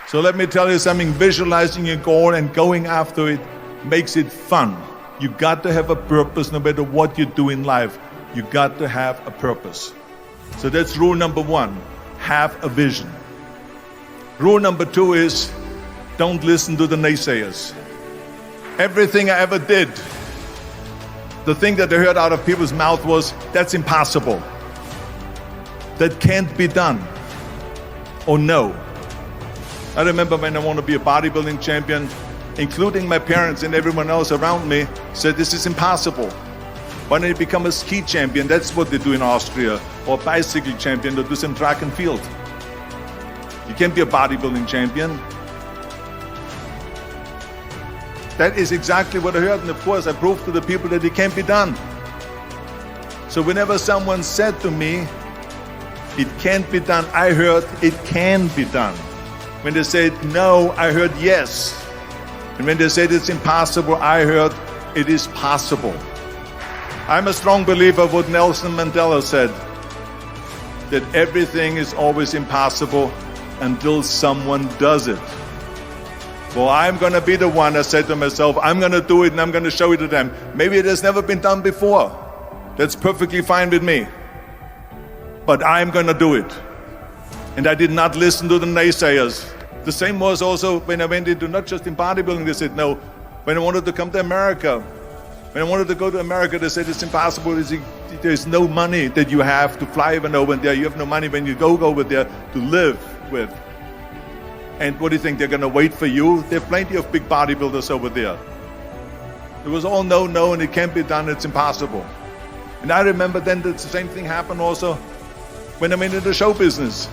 So let me tell you something, visualizing your goal and going after it makes it fun. You got to have a purpose no matter what you do in life. You got to have a purpose. So that's rule number 1, have a vision. Rule number 2 is, don't listen to the naysayers. Everything I ever did, the thing that I heard out of people's mouth was, that's impossible. That can't be done. Or no. I remember when I wanted to be a bodybuilding champion, including my parents and everyone else around me, said this is impossible. Why don't you become a ski champion? That's what they do in Austria. Or a bicycle champion, or do some track and field. You can't be a bodybuilding champion. That is exactly what I heard, and of course I proved to the people that it can't be done. So whenever someone said to me, it can't be done, I heard it can be done. When they said no, I heard yes. And when they said it's impossible, I heard it is possible. I'm a strong believer of what Nelson Mandela said, that everything is always impossible until someone does it. Well, I'm going to be the one, I said to myself, I'm going to do it and I'm going to show it to them. Maybe it has never been done before. That's perfectly fine with me. But I'm going to do it. And I did not listen to the naysayers. The same was also when I went into, not just in bodybuilding, they said no. When I wanted to come to America, when I wanted to go to America, they said it's impossible. There's no money that you have to fly even over there. You have no money when you go over there to live with. And what do you think, they're going to wait for you? There are plenty of big bodybuilders over there. It was all no, and it can't be done, it's impossible. And I remember then that the same thing happened also when I went into the show business.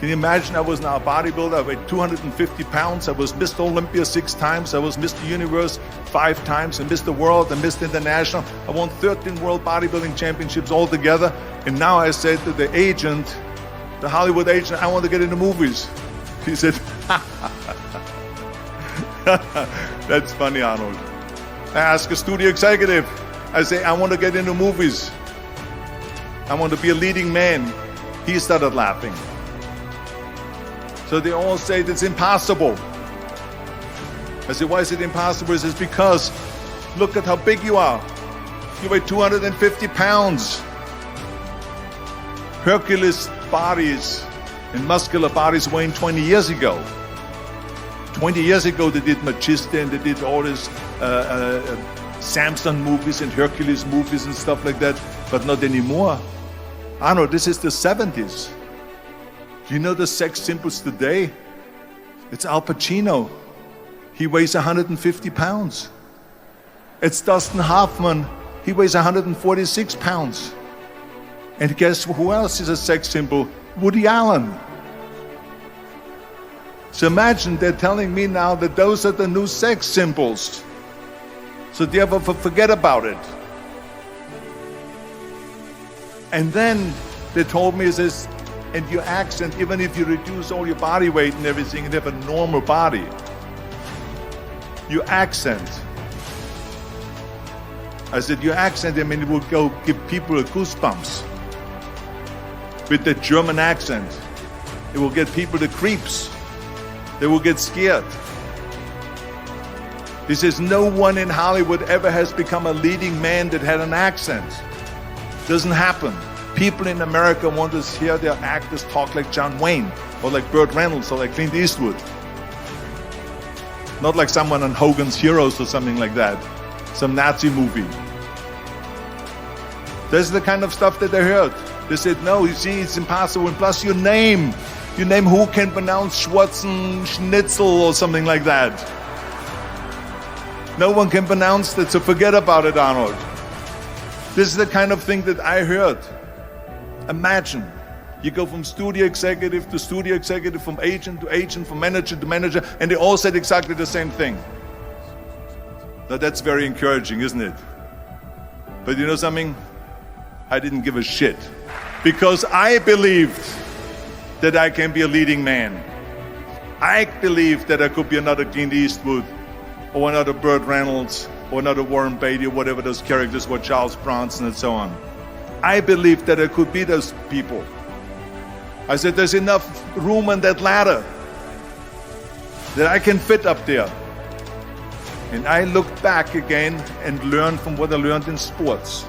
Can you imagine, I was now a bodybuilder, I weighed 250 pounds, I was Mr. Olympia 6 times, I was Mr. Universe 5 times, and Mr. World and Mr. International. I won 13 World Bodybuilding Championships altogether. And now I said to the agent, the Hollywood agent, I want to get into movies. He said, that's funny, Arnold. I asked a studio executive, I say, I want to get into movies. I want to be a leading man. He started laughing. So they all say it's impossible. I said, why is it impossible? He says, because look at how big you are. You weigh 250 pounds. Hercules bodies and muscular bodies weighing 20 years ago. 20 years ago they did Machista and they did all these Samson movies and Hercules movies and stuff like that, but not anymore. I know, this is the 70s. Do you know the sex symbols today? It's Al Pacino. He weighs 150 pounds. It's Dustin Hoffman. He weighs 146 pounds. And guess who else is a sex symbol? Woody Allen. So imagine they're telling me now that those are the new sex symbols. So therefore forget about it. And then they told me, says, and your accent, even if you reduce all your body weight and everything and have a normal body, your accent. I said, your accent, I mean, it will go give people a goosebumps. With the German accent, it will get people the creeps. They will get scared. He says, no one in Hollywood ever has become a leading man that had an accent. Doesn't happen. People in America want to hear their actors talk like John Wayne, or like Burt Reynolds, or like Clint Eastwood. Not like someone on Hogan's Heroes or something like that. Some Nazi movie. This is the kind of stuff that they heard. They said, no, you see, it's impossible. And plus your name who can pronounce Schwarzenegger or something like that. No one can pronounce that, so forget about it, Arnold. This is the kind of thing that I heard. Imagine, you go from studio executive to studio executive, from agent to agent, from manager to manager, and they all said exactly the same thing. Now that's very encouraging, isn't it? But you know something? I didn't give a shit. Because I believed that I can be a leading man. I believed that I could be another Clint Eastwood, or another Burt Reynolds, or another Warren Beatty, or whatever those characters were, Charles Bronson and so on. I believed that I could be those people. I said, there's enough room on that ladder. that I can fit up there. And I looked back again and learned from what I learned in sports.